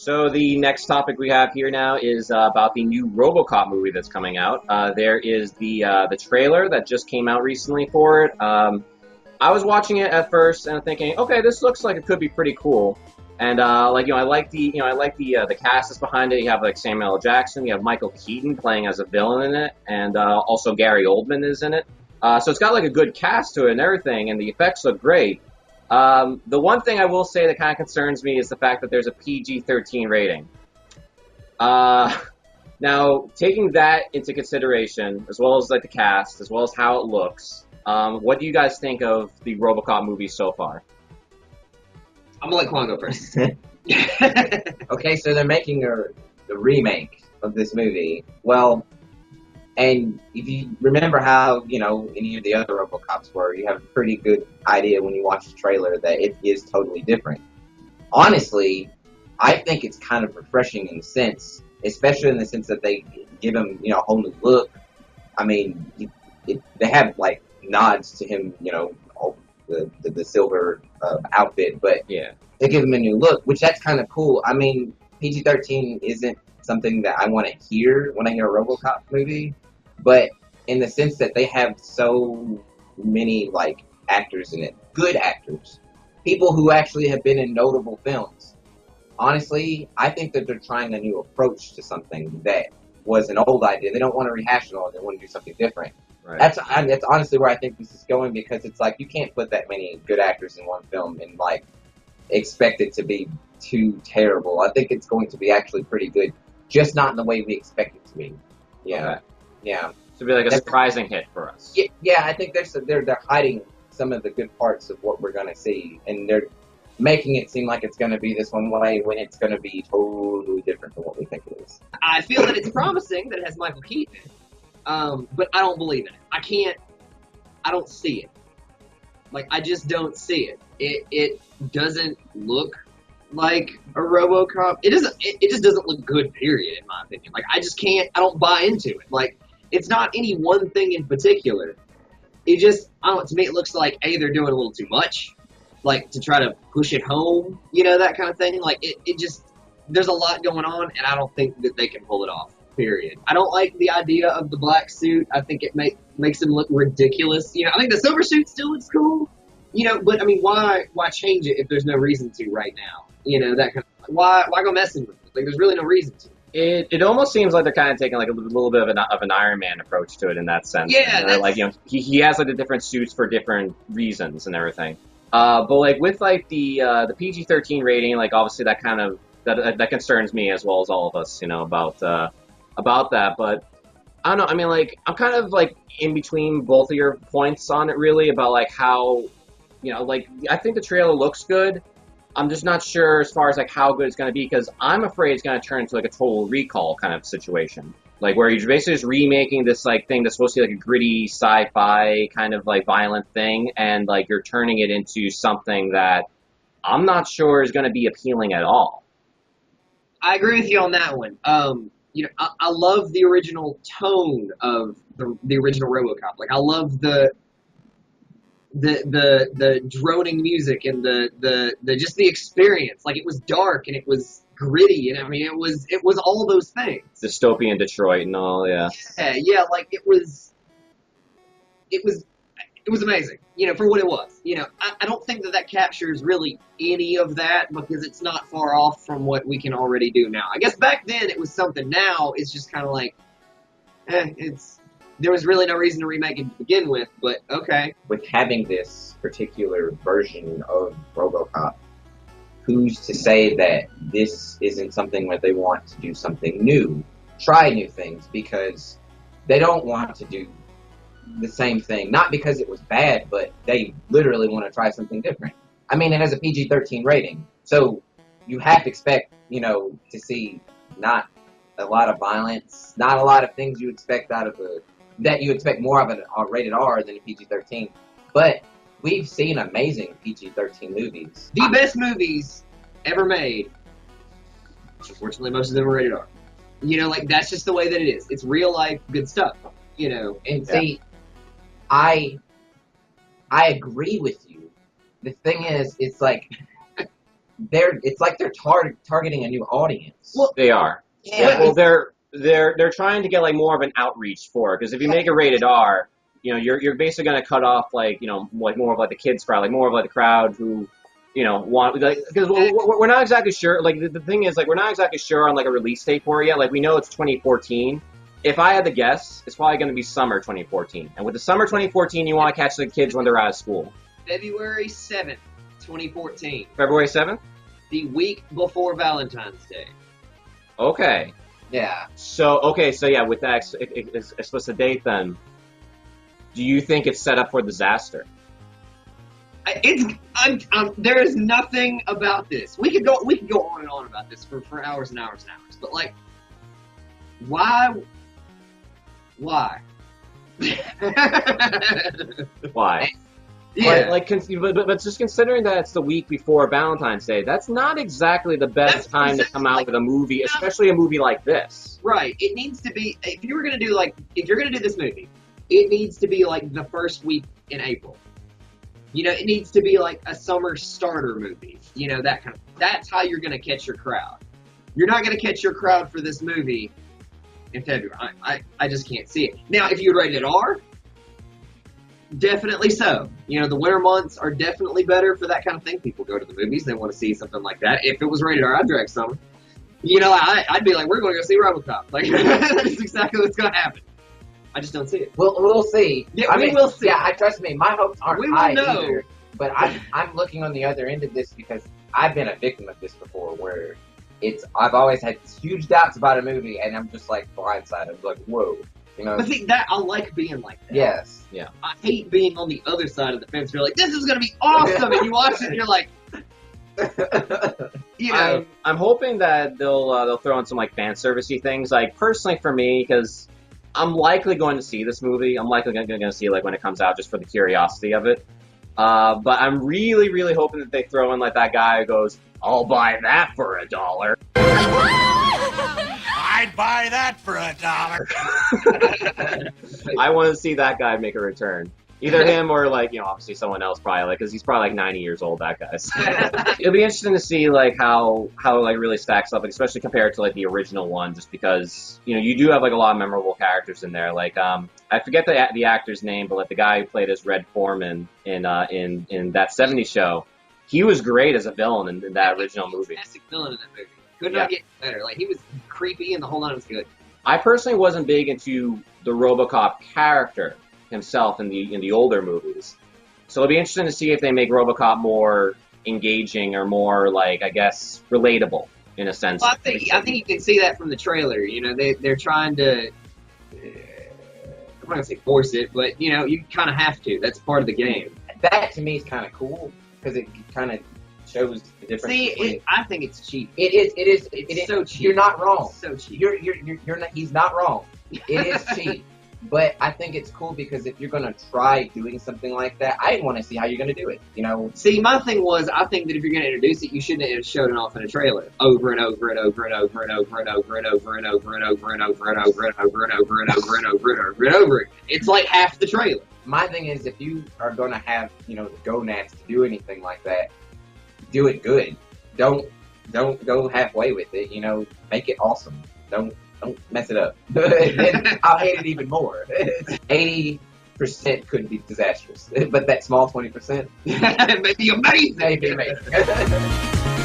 So the next topic we have here now is about the new RoboCop movie that's coming out. There is the trailer that just came out recently for it. I was watching it at first and thinking, okay, this looks like it could be pretty cool. And I like the cast that's behind it. You have like Samuel L. Jackson, you have Michael Keaton playing as a villain in it, and also Gary Oldman is in it. So it's got like a good cast to it and everything, and the effects look great. The one thing I will say that kind of concerns me is the fact that there's a PG-13 rating. Now, taking that into consideration, as well as like the cast, as well as how it looks, what do you guys think of the RoboCop movie so far? I'm gonna let Quan go first. Okay, so they're making the remake of this movie. Well, and if you remember how, any of the other RoboCops were, you have a pretty good idea when you watch the trailer that it is totally different. Honestly, I think it's kind of refreshing in the sense, especially in the sense that they give him, a whole new look. I mean, they have, like, nods to him, the silver outfit, but yeah, they give him a new look, which that's kind of cool. I mean, PG-13 isn't something that I want to hear when I hear a RoboCop movie, but in the sense that they have so many, like, actors in it, good actors, people who actually have been in notable films. Honestly, I think that they're trying a new approach to something that was an old idea. They don't want to rehash it all. They want to do something different. right. That's honestly where I think this is going, because it's like you can't put that many good actors in one film and, like, expect it to be too terrible. I think it's going to be actually pretty good, just not in the way we expect it to be. Yeah. Okay. Yeah. So it'd be like a surprising hit for us. Yeah, I think they're hiding some of the good parts of what we're going to see, and they're making it seem like it's going to be this one way when it's going to be totally different from what we think it is. I feel that it's promising that it has Michael Keaton, but I don't believe in it. I don't see it. Like, I just don't see it. It doesn't look like a RoboCop. It just doesn't look good, period, in my opinion. Like, I don't buy into it. Like, it's not any one thing in particular. It just, I don't know, to me it looks like, A, they're doing a little too much, like, to try to push it home, that kind of thing. Like, it just, there's a lot going on, and I don't think that they can pull it off, period. I don't like the idea of the black suit. I think it makes him look ridiculous. I think the silver suit still looks cool, but I mean, why change it if there's no reason to right now? That kind of, why go messing with it? Like, there's really no reason to. It almost seems like they're kind of taking like a little bit of an Iron Man approach to it in that sense. Yeah, and, like he has like the different suits for different reasons and everything. But like with like the PG-13 rating, like obviously that kind of that concerns me as well as all of us, about that. But I don't know. I mean, like I'm kind of like in between both of your points on it, really, about like how like I think the trailer looks good. I'm just not sure as far as like how good it's going to be, because I'm afraid it's going to turn into like a Total Recall kind of situation, like where you're basically just remaking this like thing that's supposed to be like a gritty sci-fi kind of like violent thing, and like you're turning it into something that I'm not sure is going to be appealing at all. I agree with you on that one. I love the original tone of the original RoboCop. Like, I love the droning music and the just the experience. Like, it was dark and it was gritty, and I mean it was all those things. Dystopian Detroit and all, yeah. Yeah, like it was amazing, for what it was. I don't think that captures really any of that, because it's not far off from what we can already do now. I guess back then it was something. Now it's just kind of like, there was really no reason to remake it to begin with, but okay. With having this particular version of RoboCop, who's to say that this isn't something where they want to do something new, try new things, because they don't want to do the same thing. Not because it was bad, but they literally want to try something different. I mean, it has a PG-13 rating, so you have to expect, to see not a lot of violence, not a lot of things you expect that you expect more of a rated R than a PG-13. But we've seen amazing PG-13 movies. The best movies ever made. Unfortunately, most of them are rated R. Like, that's just the way that it is. It's real life good stuff. And see, I agree with you. The thing is, it's like, it's like they're targeting a new audience. Well, They are. yeah. Well, they're trying to get like more of an outreach for it, because if you make it rated R, you know, you're basically going to cut off like, you know, like more of like the kids crowd, like more of like the crowd who, you know, want, like, because we're not exactly sure. Like the thing is, like, we're not exactly sure on like a release date for it yet. Like we know it's 2014. If I had to guess, it's probably going to be summer 2014. And with the summer 2014, you want to catch the kids when they're out of school. February 7th, 2014. February 7th? The week before Valentine's Day. Okay. Yeah. So yeah, with that explicit date then, do you think it's set up for disaster? There is nothing about this. We could go on and on about this for hours and hours and hours. But like, why? Why? Yeah. But just considering that it's the week before Valentine's Day, that's not exactly the best time to come out with a movie, especially a movie like this. Right. It needs to be, if you're gonna do this movie, it needs to be like the first week in April. You know, it needs to be like a summer starter movie. You know, that's how you're gonna catch your crowd. You're not gonna catch your crowd for this movie in February. I just can't see it. Now, if you would rate it R, definitely so. You know, the winter months are definitely better for that kind of thing. People go to the movies, they want to see something like that. If it was rated R, I'd drag summer. You know, I'd be like, we're going to go see RoboCop. Like, that's exactly what's going to happen. I just don't see it. We'll see. Yeah, we will see. Yeah, trust me, my hopes aren't We will high know. either. But I'm looking on the other end of this because I've been a victim of this before, where I've always had huge doubts about a movie, and I'm just like blindsided. I'm like, whoa. You know? But see, that I like being like that. Yes. Yeah. I hate being on the other side of the fence. You're like, this is going to be awesome. And you watch it and you're like, you know. I'm hoping that they'll throw in some like fan servicey things. Like personally for me, because I'm likely going to see this movie. I'm likely going to see it like when it comes out, just for the curiosity of it. But I'm really, really hoping that they throw in like that guy who goes, "I'll buy that for $1." I'd buy that for $1. I want to see that guy make a return. Either him or, like, you know, obviously someone else probably, like, because he's probably like 90 years old, that guy. So it'll be interesting to see, like, how like really stacks up, especially compared to like the original one, just because, you know, you do have like a lot of memorable characters in there. Like, I forget the actor's name, but like the guy who played as Red Foreman in that '70s show, he was great as a villain in that original movie. Fantastic villain in that movie. Could not get better. Like, he was creepy and the whole night was good. I personally wasn't big into the RoboCop character himself in the older movies, so it'll be interesting to see if they make RoboCop more engaging or more, like, I guess, relatable in a sense. Well, I think you can see that from the trailer. You know, they're trying to. I'm not gonna say force it, but you know, you kind of have to. That's part of the game. That to me is kind of cool because it kind of shows the difference. See, I think it's cheap. It is. It's so cheap. You're not wrong. It's so cheap. You're not. He's not wrong. It is cheap. But I think it's cool because if you're gonna try doing something like that, I want to see how you're gonna do it. You know. See, my thing was, I think that if you're gonna introduce it, you shouldn't have shown it off in a trailer over and over and over and over and over and over and over and over and over and over and over and over and over and over and over and over and over again. It's like half the trailer. My thing is, if you are gonna have, you know, the gonads to do anything like that, do it good. Don't go halfway with it. You know, make it awesome. Don't mess it up. Then I'll hate it even more. 80% could be disastrous, but that small 20% Maybe amazing. may be amazing.